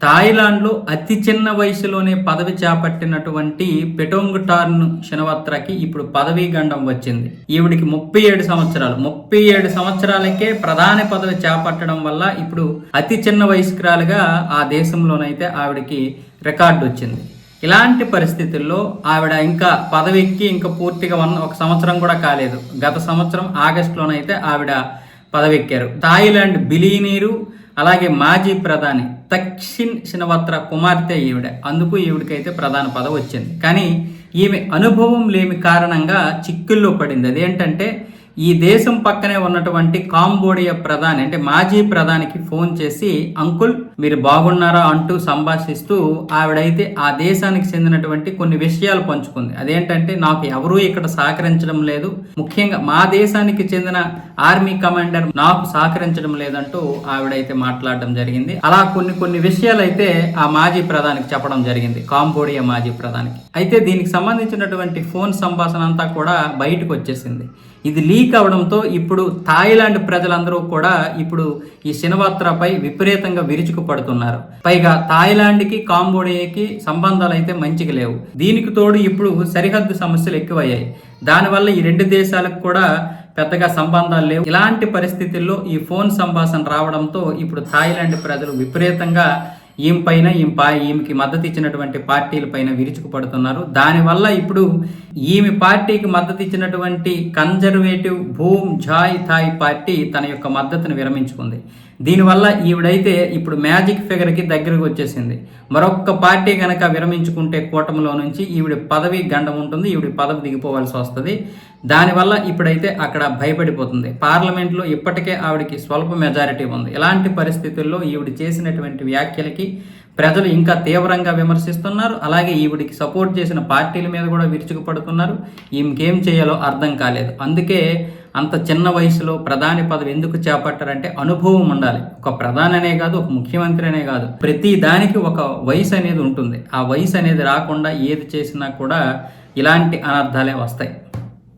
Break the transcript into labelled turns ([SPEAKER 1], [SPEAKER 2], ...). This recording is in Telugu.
[SPEAKER 1] థాయిలాండ్‌లో అతి చిన్న వయసులోనే పదవి చేపట్టినటువంటి పెటోంగ్‌టార్న్ షినవత్రకి ఇప్పుడు పదవీ గండం వచ్చింది. ఈవిడికి 37 సంవత్సరాలు. 37 సంవత్సరాలకే ప్రధాని పదవి చేపట్టడం వల్ల ఇప్పుడు అతి చిన్న వయస్కురాలుగా ఆ దేశంలోనైతే ఆవిడకి రికార్డు వచ్చింది. ఇలాంటి పరిస్థితుల్లో ఆవిడ ఇంకా పదవికి ఇంకా పూర్తిగా ఒక సంవత్సరం కూడా కాలేదు. గత సంవత్సరం ఆగస్టులోనైతే ఆవిడ పదవెక్కారు. థాయిలాండ్ బిలియనీరు అలాగే మాజీ ప్రధాని తక్షిన్ షినవత్ర కుమార్తె ఈవిడ. అందుకు ఈవిడికైతే ప్రధాన పదవి వచ్చింది. కానీ ఈమె అనుభవం లేని కారణంగా చిక్కుల్లో పడింది. అదేంటంటే ఈ దేశం పక్కనే ఉన్నటువంటి కాంబోడియా ప్రధాని అంటే మాజీ ప్రధానికి ఫోన్ చేసి అంకుల్ మీరు బాగున్నారా అంటూ సంభాషిస్తూ ఆవిడైతే ఆ దేశానికి చెందినటువంటి కొన్ని విషయాలు పంచుకుంది. అదేంటంటే నాకు ఎవరూ ఇక్కడ సహకరించడం లేదు, ముఖ్యంగా మా దేశానికి చెందిన ఆర్మీ కమాండర్ నాకు సహకరించడం లేదంటూ ఆవిడైతే మాట్లాడడం జరిగింది. అలా కొన్ని విషయాలు అయితే ఆ మాజీ ప్రధానికి చెప్పడం జరిగింది, కాంబోడియా మాజీ ప్రధానికి. అయితే దీనికి సంబంధించినటువంటి ఫోన్ సంభాషణ అంతా కూడా బయటకు వచ్చేసింది. ఇది లీక్ అవడంతో ఇప్పుడు థాయిలాండ్ ప్రజలందరూ కూడా ఇప్పుడు ఈ షినవత్రపై విపరీతంగా విరుచుకుపడుతున్నారు. పైగా థాయిలాండ్కి కాంబోడియాకి సంబంధాలు అయితే మంచిగా లేవు. దీనికి తోడు ఇప్పుడు సరిహద్దు సమస్యలు ఎక్కువయ్యాయి. దానివల్ల ఈ రెండు దేశాలకు కూడా పెద్దగా సంబంధాలు లేవు. ఇలాంటి పరిస్థితుల్లో ఈ ఫోన్ సంభాషణ రావడంతో ఇప్పుడు థాయిలాండ్ ప్రజలు విపరీతంగా ఈమెకి మద్దతు ఇచ్చినటువంటి పార్టీల పైన విరుచుకుపడుతున్నారు. దానివల్ల ఇప్పుడు ఈమె పార్టీకి మద్దతు ఇచ్చినటువంటి conservative Bhum Jai Thai party తన యొక్క మద్దతును విరమించుకుంది. దీనివల్ల ఈవిడైతే ఇప్పుడు మ్యాజిక్ ఫిగర్కి దగ్గరకు వచ్చేసింది. మరొక్క పార్టీ కనుక విరమించుకుంటే కూటమిలో నుంచి ఈవిడ పదవి గండం ఉంటుంది, ఈవిడ పదవి దిగిపోవాల్సి వస్తుంది. దానివల్ల ఇప్పుడైతే అక్కడ భయపడిపోతుంది. పార్లమెంట్లో ఇప్పటికే ఆవిడకి స్వల్ప మెజారిటీ ఉంది. ఇలాంటి పరిస్థితుల్లో ఈవిడ చేసినటువంటి వ్యాఖ్యలకి ప్రజలు ఇంకా తీవ్రంగా విమర్శిస్తున్నారు. అలాగే ఈవిడికి సపోర్ట్ చేసిన పార్టీల మీద కూడా విరుచుకుపడుతున్నారు. ఈమెకేం చేయాలో అర్థం కాలేదు. అందుకే అంత చిన్న వయసులో ప్రధాని పదవి ఎందుకు చేపట్టారంటే అనుభవం ఉండాలి. ఒక ప్రధాని అనే కాదు, ఒక ముఖ్యమంత్రి అనే కాదు, ప్రతి దానికి ఒక వయసు అనేది ఉంటుంది. ఆ వయసు అనేది రాకుండా ఏది చేసినా కూడా ఇలాంటి అనర్థాలే వస్తాయి.